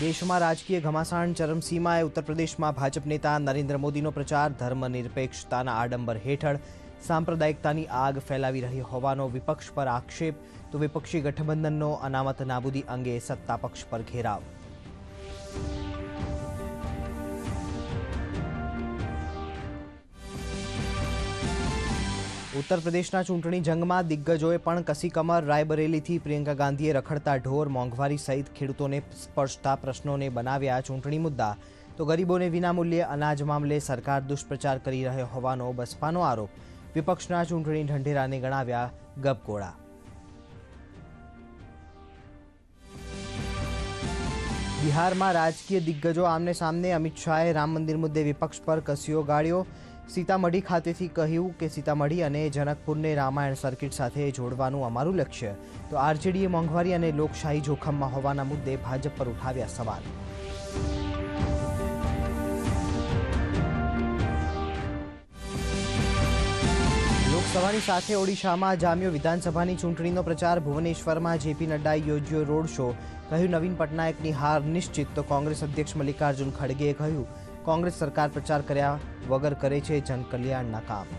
દેશમાં રાજકીય ઘમાસાણ ચરમસીમાએ ઉત્તર પ્રદેશમાં ભાજપ નેતા નરેન્દ્ર મોદીનો પ્રચાર ધર્મનિરપેક્ષતાના આડંબર હેઠળ સાંપ્રદાયિકતાની આગ ફેલાવી રહી હોવાનો વિપક્ષ પર આક્ષેપ તો વિપક્ષી ગઠબંધનનો અનામત નાબૂદી અંગે સત્તાપક્ષ પર ઘેરાવ। ઉત્તર પ્રદેશના ચૂંટણી જંગમાં દિગ્ગજોએ પણ કસી કમર। રાયબરેલીથી પ્રિયંકા ગાંધીએ રખડતા ઢોર, મોંઘવારી સહિત ખેડૂતોને સ્પર્શતા પ્રશ્નોને બનાવ્યા ચૂંટણી મુદ્દા તો ગરીબોને વિનામૂલ્યે અનાજ મામલે સરકાર દુષ્પ્રચાર કરી રહ્યો હોવાનો બસપાનો આરોપ। વિપક્ષના ચૂંટણી ઢંઢેરાને ગણાવ્યા ગપગોળા। બિહારમાં રાજકીય દિગ્ગજો આમને સામને। અમિત શાહે રામ મંદિર મુદ્દે વિપક્ષ પર કસ્યો ગાળ્યો। સીતામઢી ખાતેથી કહ્યું કે સીતામઢી અને જનકપુરને રામાયણ સર્કિટ સાથે જોડવાનું અમારું લક્ષ્ય તો આરજેડીએ મોંઘવારી અને લોકશાહી જોખમમાં હોવાના મુદ્દે ભાજપ પર ઉઠાવ્યા સવાલ। લોકસભાની સાથે ઓડિશામાં જામ્યો વિધાનસભાની ચૂંટણીનો પ્રચાર। ભુવનેશ્વરમાં જેપી નડ્ડાએ યોજ્યો રોડ શો। કહ્યું નવીન પટનાયકની હાર નિશ્ચિત તો કોંગ્રેસ અધ્યક્ષ મલ્લિકાર્જુન ખડગેએ કહ્યું કોંગ્રેસ સરકાર પ્રચાર કર્યા વગર કરે છે જનકલ્યાણના કામ।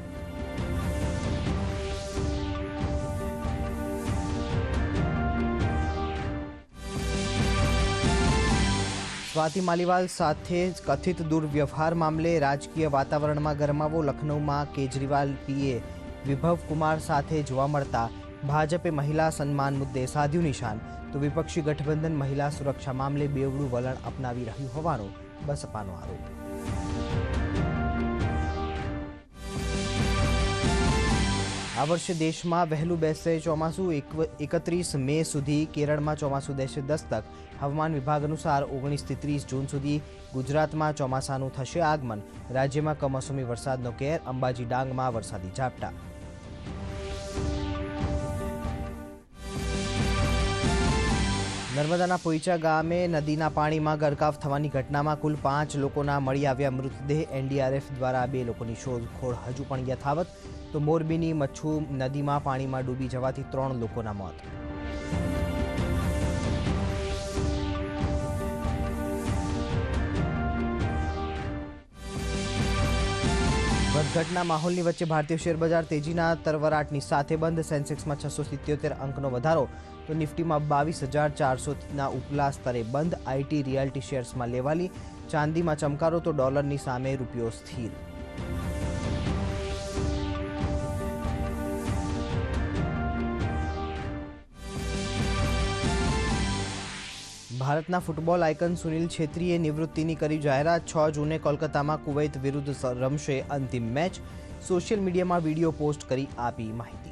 સ્વાતિ માલીવાલ સાથે કથિત દુર્વ્યવહાર મામલે રાજકીય વાતાવરણમાં ગરમાવો। લખનૌમાં કેજરીવાલ પીએ વિભવ કુમાર સાથે જોવા મળતા ભાજપે મહિલા સન્માન મુદ્દે સાધ્યું નિશાન તો વિપક્ષી ગઠબંધન મહિલા સુરક્ષા મામલે બેવડું વલણ અપનાવી રહ્યું હોવાનો બસપાનો આરોપ। આ વર્ષે દેશમાં વહેલું બેસશે ચોમાસું। 31 મે સુધી કેરળમાં ચોમાસું દેશે દસ્તક। હવામાન વિભાગ અનુસાર 19 થી 30 જૂન સુધી ગુજરાતમાં ચોમાસાનું થશે આગમન। રાજ્યમાં કમોસમી વરસાદનો કેર। અંબાજી ડાંગમાં વરસાદી ઝાપટા। નર્મદાના પોઈચા ગામે નદીના પાણીમાં ગરકાવ થવાની ઘટનામાં કુલ 5 લોકોના મળી આવ્યા મૃતદેહ। એનડીઆરએફ દ્વારા 2 લોકોની શોધખોળ હજુ પણ યથાવત તો મોરબીની મચ્છુ નદીમાં પાણીમાં ડૂબી જવાથી 3 લોકોના મોત। વધઘટના માહોલની વચ્ચે ભારતીય શેરબજાર તેજીના તરવરાટની સાથે બંધ। સેન્સેક્સમાં 677 અંકનો વધારો તો નિફ્ટીમાં 22,400ના ઉપલા સ્તરે બંધ। આઈટી રિયાલ્ટી શેર્સમાં લેવાલી। ચાંદીમાં ચમકારો તો ડોલરની સામે રૂપિયો સ્થિર। ભારતના ફૂટબોલ આઇકન સુનિલ છેત્રીએ નિવૃત્તિની કરી જાહેરાત। 6 જૂને કોલકાતામાં કુવૈત વિરુદ્ધ રમશે અંતિમ મેચ। સોશિયલ મીડિયામાં વિડીયો પોસ્ટ કરી આપી માહિતી।